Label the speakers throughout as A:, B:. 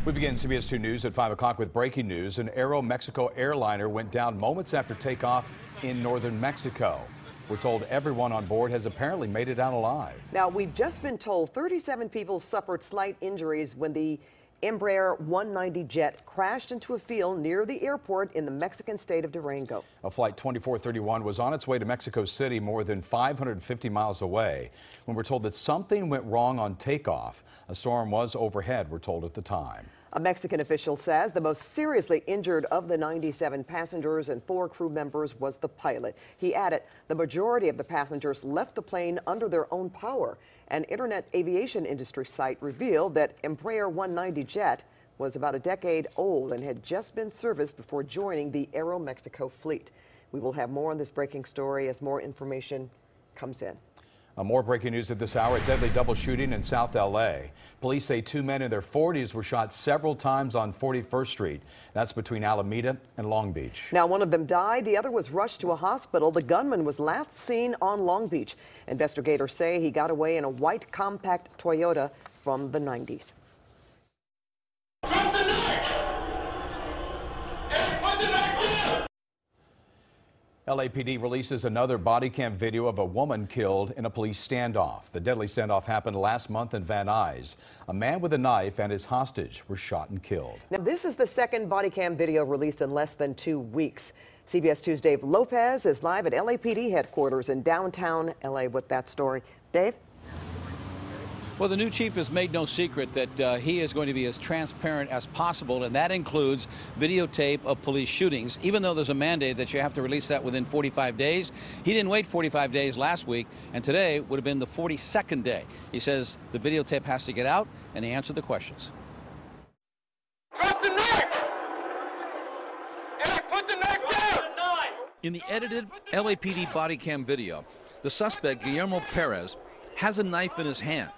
A: We begin CBS2 News at 5 o'clock with breaking news. An Aeromexico airliner went down moments after takeoff in northern Mexico. We're told everyone on board has apparently made it out alive.
B: Now, we've just been told 37 people suffered slight injuries when the Embraer 190 jet crashed into a field near the airport in the Mexican state of Durango.
A: A flight 2431 was on its way to Mexico City, more than 550 miles away, when we're told that something went wrong on takeoff. A storm was overhead, we're told at the time.
B: A Mexican official says the most seriously injured of the 97 passengers and 4 crew members was the pilot. He added the majority of the passengers left the plane under their own power. An Internet aviation industry site revealed that Embraer 190 jet was about a decade old and had just been serviced before joining the Aeromexico fleet. We will have more on this breaking story as more information comes in.
A: More breaking news at this hour. A deadly double shooting in South L.A. Police say 2 men in their 40s were shot several times on 41st Street. That's between Alameda and Long Beach.
B: Now, one of them died. The other was rushed to a hospital. The gunman was last seen on Long Beach. Investigators say he got away in a white compact Toyota from the 90s.
C: Drop the knife! And put the knife down!
A: LAPD releases another body cam video of a woman killed in a police standoff. The deadly standoff happened last month in Van Nuys. A man with a knife and his hostage were shot and killed.
B: Now, this is the second body cam video released in less than 2 weeks. CBS 2's Dave Lopez is live at LAPD headquarters in downtown LA with that story. Dave?
D: Well, the new chief has made no secret that he is going to be as transparent as possible, and that includes videotape of police shootings, even though there's a mandate that you have to release that within 45 days. He didn't wait 45 days last week, and today would have been the 42nd day. He says the videotape has to get out, and he answered the questions.
C: Drop the knife! And put the knife down!
D: In the edited LAPD body cam video, the suspect, Guillermo Perez, has a knife in his hand,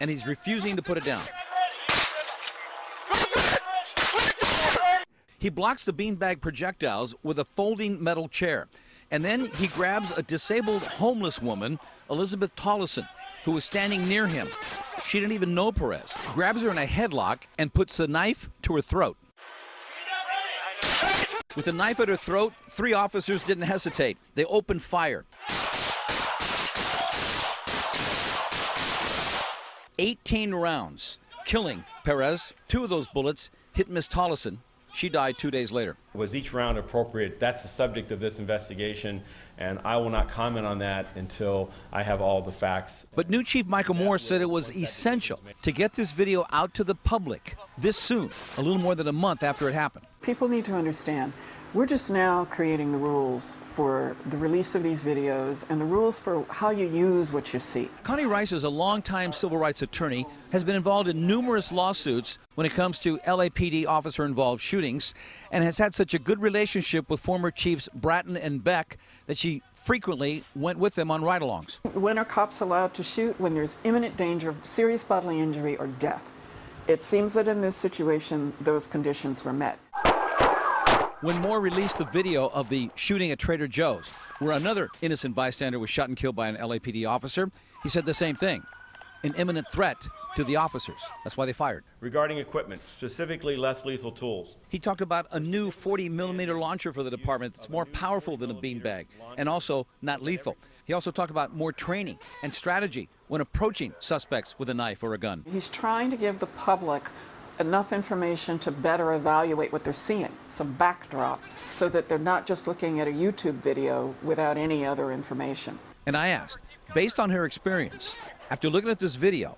D: and he's refusing to put it down. He blocks the beanbag projectiles with a folding metal chair, and then he grabs a disabled homeless woman, Elizabeth Tollison, who was standing near him. She didn't even know Perez, grabs her in a headlock and puts the knife to her throat. With the knife at her throat, 3 officers didn't hesitate. They opened fire. 18 rounds, killing Perez. 2 of those bullets hit Miss Tollison. She died 2 days later.
E: Was each round appropriate? That's the subject of this investigation, and I will not comment on that until I have all the facts.
D: But new Chief Michael Moore said it was essential to get this video out to the public this soon, a little more than a month after it happened.
F: People need to understand, we're just now creating the rules for the release of these videos and the rules for how you use what you see.
D: Connie Rice is a longtime civil rights attorney, has been involved in numerous lawsuits when it comes to LAPD officer-involved shootings, and has had such a good relationship with former chiefs Bratton and Beck that she frequently went with them on ride-alongs.
F: When are cops allowed to shoot? When there's imminent danger of serious bodily injury or death. It seems that in this situation, those conditions were met.
D: When Moore released the video of the shooting at Trader Joe's, where another innocent bystander was shot and killed by an LAPD officer, he said the same thing, an imminent threat to the officers. That's why they fired.
E: Regarding equipment, specifically less lethal tools.
D: He talked about a new 40mm launcher for the department that's more powerful than a beanbag and also not lethal. He also talked about more training and strategy when approaching suspects with a knife or a gun.
F: He's trying to give the public enough information to better evaluate what they're seeing, some backdrop, so that they're not just looking at a YouTube video without any other information.
D: And I asked, based on her experience, after looking at this video,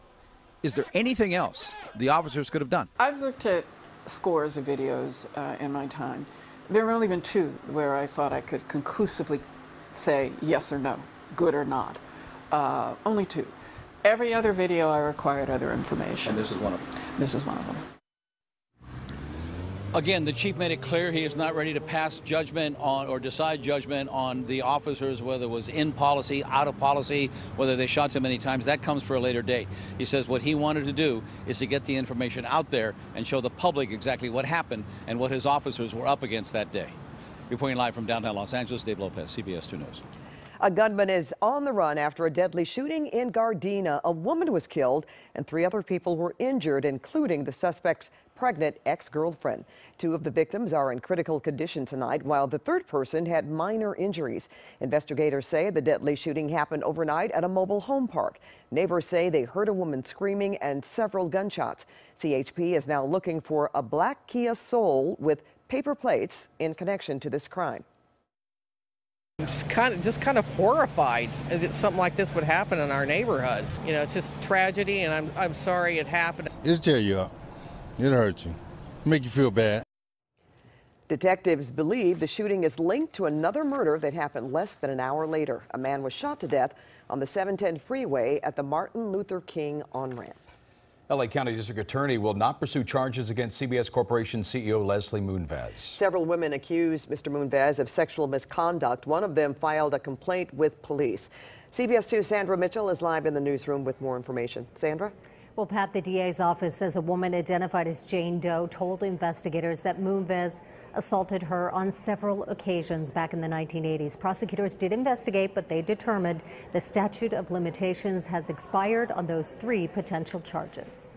D: is there anything else the officers could have done?
F: I've looked at scores of videos in my time. There have only been 2 where I thought I could conclusively say yes or no, good or not. Only 2. Every other video I required other information.
D: And this is one of them?
F: This is one of them.
D: Again, the chief made it clear he is not ready to pass judgment on or decide judgment on the officers, whether it was in policy, out of policy, whether they shot too many times. That comes for a later date. He says what he wanted to do is to get the information out there and show the public exactly what happened and what his officers were up against that day. Reporting live from downtown Los Angeles, Dave Lopez, CBS 2 News.
B: A gunman is on the run after a deadly shooting in Gardena. A woman was killed and 3 other people were injured, including the suspect's pregnant ex-girlfriend. 2 of the victims are in critical condition tonight, while the 3rd person had minor injuries. Investigators say the deadly shooting happened overnight at a mobile home park. Neighbors say they heard a woman screaming and several gunshots. CHP is now looking for a black Kia Soul with paper plates in connection to this crime.
G: I'm just kind of horrified that something like this would happen in our neighborhood. You know, it's just tragedy, and I'm sorry it happened.
H: It'll tear you up. It'll hurt you. Make you feel bad.
B: Detectives believe the shooting is linked to another murder that happened less than an hour later. A man was shot to death on the 710 freeway at the Martin Luther King on-ramp.
A: L.A. County District Attorney will not pursue charges against CBS Corporation CEO Leslie Moonves.
B: Several women accused Mr. Moonves of sexual misconduct. One of them filed a complaint with police. CBS2 Sandra Mitchell is live in the newsroom with more information. Sandra?
I: Well, Pat, the DA's office says a woman identified as Jane Doe told investigators that Moonves assaulted her on several occasions back in the 1980s. Prosecutors did investigate, but they determined the statute of limitations has expired on those 3 potential charges.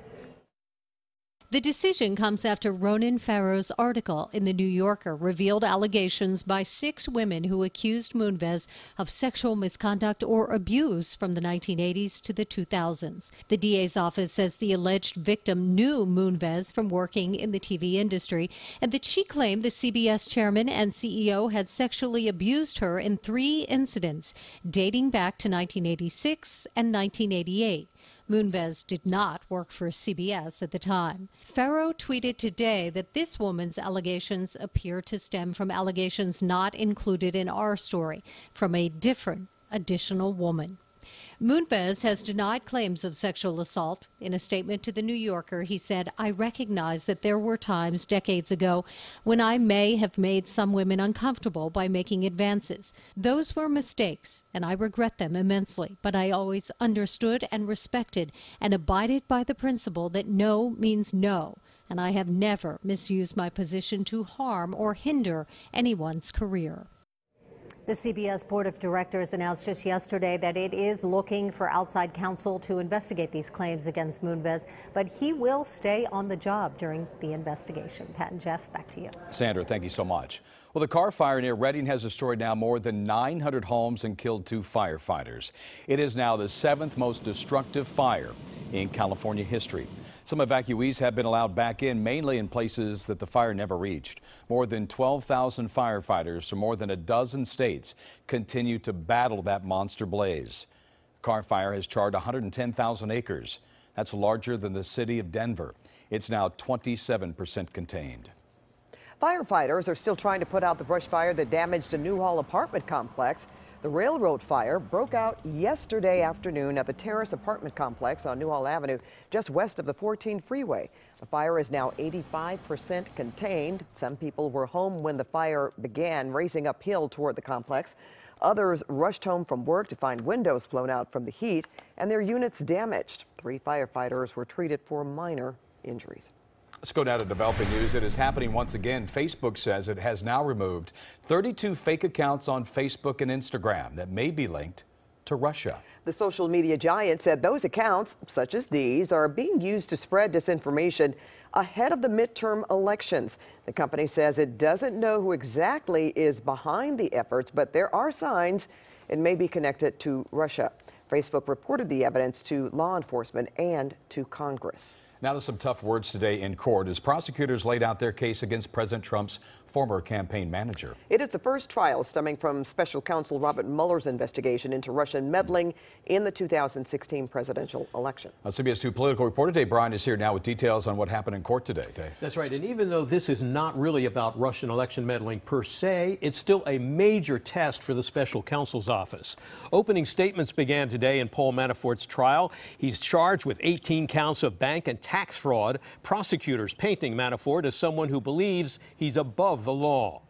J: The decision comes after Ronan Farrow's article in The New Yorker revealed allegations by 6 women who accused Moonves of sexual misconduct or abuse from the 1980s to the 2000s. The DA's office says the alleged victim knew Moonves from working in the TV industry and that she claimed the CBS chairman and CEO had sexually abused her in 3 incidents dating back to 1986 and 1988. Moonves did not work for CBS at the time. Farrow tweeted today that this woman's allegations appear to stem from allegations not included in our story from a different, additional woman. Moonves has denied claims of sexual assault. In a statement to The New Yorker, he said, "I recognize that there were times decades ago when I may have made some women uncomfortable by making advances. Those were mistakes, and I regret them immensely, but I always understood and respected and abided by the principle that no means no, and I have never misused my position to harm or hinder anyone's career."
I: The CBS Board of Directors announced just yesterday that it is looking for outside counsel to investigate these claims against Moonves, but he will stay on the job during the investigation. Pat and Jeff, back to you.
A: Sandra, thank you so much. Well, the car fire near Redding has destroyed now more than 900 homes and killed 2 firefighters. It is now the 7th most destructive fire in California history. Some evacuees have been allowed back in, mainly in places that the fire never reached. More than 12,000 firefighters from more than a dozen states continue to battle that monster blaze. The car fire has charred 110,000 acres. That's larger than the city of Denver. It's now 27% contained.
B: Firefighters are still trying to put out the brush fire that damaged a Newhall apartment complex. The railroad fire broke out yesterday afternoon at the Terrace apartment complex on Newhall Avenue, just west of the 14 freeway. The fire is now 85% contained. Some people were home when the fire began, racing uphill toward the complex. Others rushed home from work to find windows blown out from the heat and their units damaged. 3 firefighters were treated for minor injuries.
A: Let's go now to developing news. It is happening once again. Facebook says it has now removed 32 fake accounts on Facebook and Instagram that may be linked to Russia.
B: The social media giant said those accounts, such as these, are being used to spread disinformation ahead of the midterm elections. The company says it doesn't know who exactly is behind the efforts, but there are signs it may be connected to Russia. Facebook reported the evidence to law enforcement and to Congress.
A: Now to some tough words today in court as prosecutors laid out their case against President Trump's former campaign manager.
B: It is the first trial stemming from special counsel Robert Mueller's investigation into Russian meddling in the 2016 presidential election.
A: CBS 2 political reporter Dave Bryan is here now with details on what happened in court today. Dave.
K: That's right. And even though this is not really about Russian election meddling per se, it's still a major test for the special counsel's office. Opening statements began today in Paul Manafort's trial. He's charged with 18 counts of bank and tax fraud. Prosecutors painting Manafort as someone who believes he's above the law.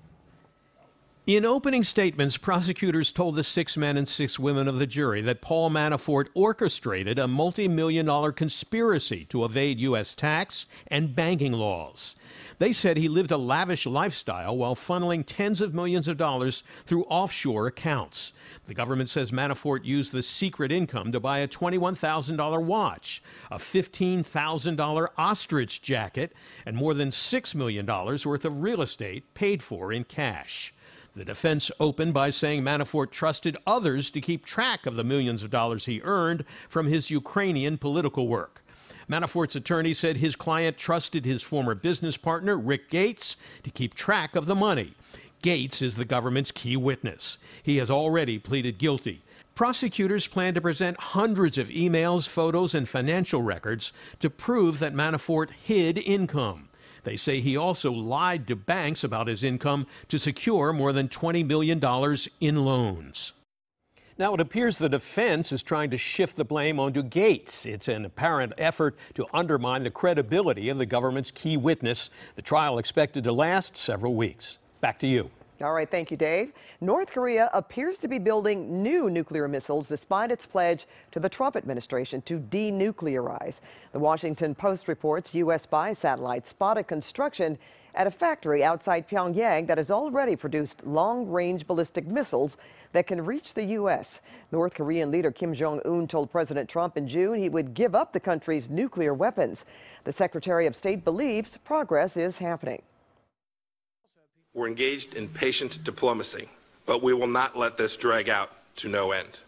K: In opening statements, prosecutors told the 6 men and 6 women of the jury that Paul Manafort orchestrated a multi-million-dollar conspiracy to evade U.S. tax and banking laws. They said he lived a lavish lifestyle while funneling tens of millions of dollars through offshore accounts. The government says Manafort used the secret income to buy a $21,000 watch, a $15,000 ostrich jacket, and more than $6 million worth of real estate paid for in cash. The defense opened by saying Manafort trusted others to keep track of the millions of dollars he earned from his Ukrainian political work. Manafort's attorney said his client trusted his former business partner, Rick Gates, to keep track of the money. Gates is the government's key witness. He has already pleaded guilty. Prosecutors plan to present hundreds of emails, photos, and financial records to prove that Manafort hid income. They say he also lied to banks about his income to secure more than $20 million in loans. Now, it appears the defense is trying to shift the blame onto Gates. It's an apparent effort to undermine the credibility of the government's key witness. The trial expected to last several weeks. Back to you.
B: All right, thank you, Dave. North Korea appears to be building new nuclear missiles despite its pledge to the Trump administration to denuclearize. The Washington Post reports U.S. spy satellites spotted construction at a factory outside Pyongyang that has already produced long-range ballistic missiles that can reach the U.S. North Korean leader Kim Jong-un told President Trump in June he would give up the country's nuclear weapons. The Secretary of State believes progress is happening.
L: We're engaged in patient diplomacy, but we will not let this drag out to no end.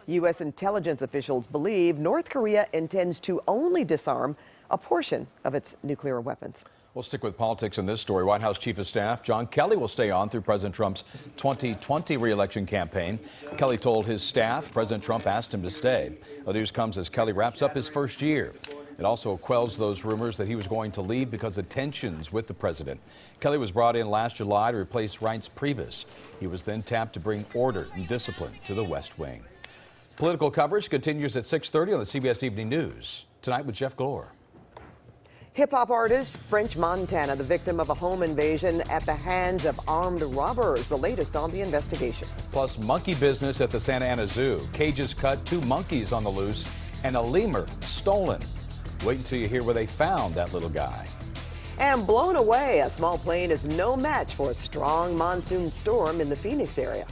B: U.S. intelligence officials believe North Korea intends to only disarm a portion of its nuclear weapons.
A: We'll stick with politics in this story. White House Chief of Staff John Kelly will stay on through President Trump's 2020 re-election campaign. Kelly told his staff President Trump asked him to stay. The news comes as Kelly wraps up his first year. It also quells those rumors that he was going to leave because of tensions with the president. Kelly was brought in last July to replace Reince Priebus. He was then tapped to bring order and discipline to the West Wing. Political coverage continues at 6:30 on the CBS Evening News. Tonight with Jeff Glor.
B: Hip-hop artist French Montana, the victim of a home invasion at the hands of armed robbers. The latest on the investigation.
A: Plus monkey business at the Santa Ana Zoo. Cages cut, 2 monkeys on the loose, and a lemur stolen. Wait until you hear where they found that little guy.
B: And blown away, a small plane is no match for a strong monsoon storm in the Phoenix area.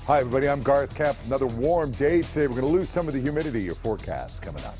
M: Hi, everybody. I'm Garth Kemp. Another warm day today. We're going to lose some of the humidity. Your forecast coming up.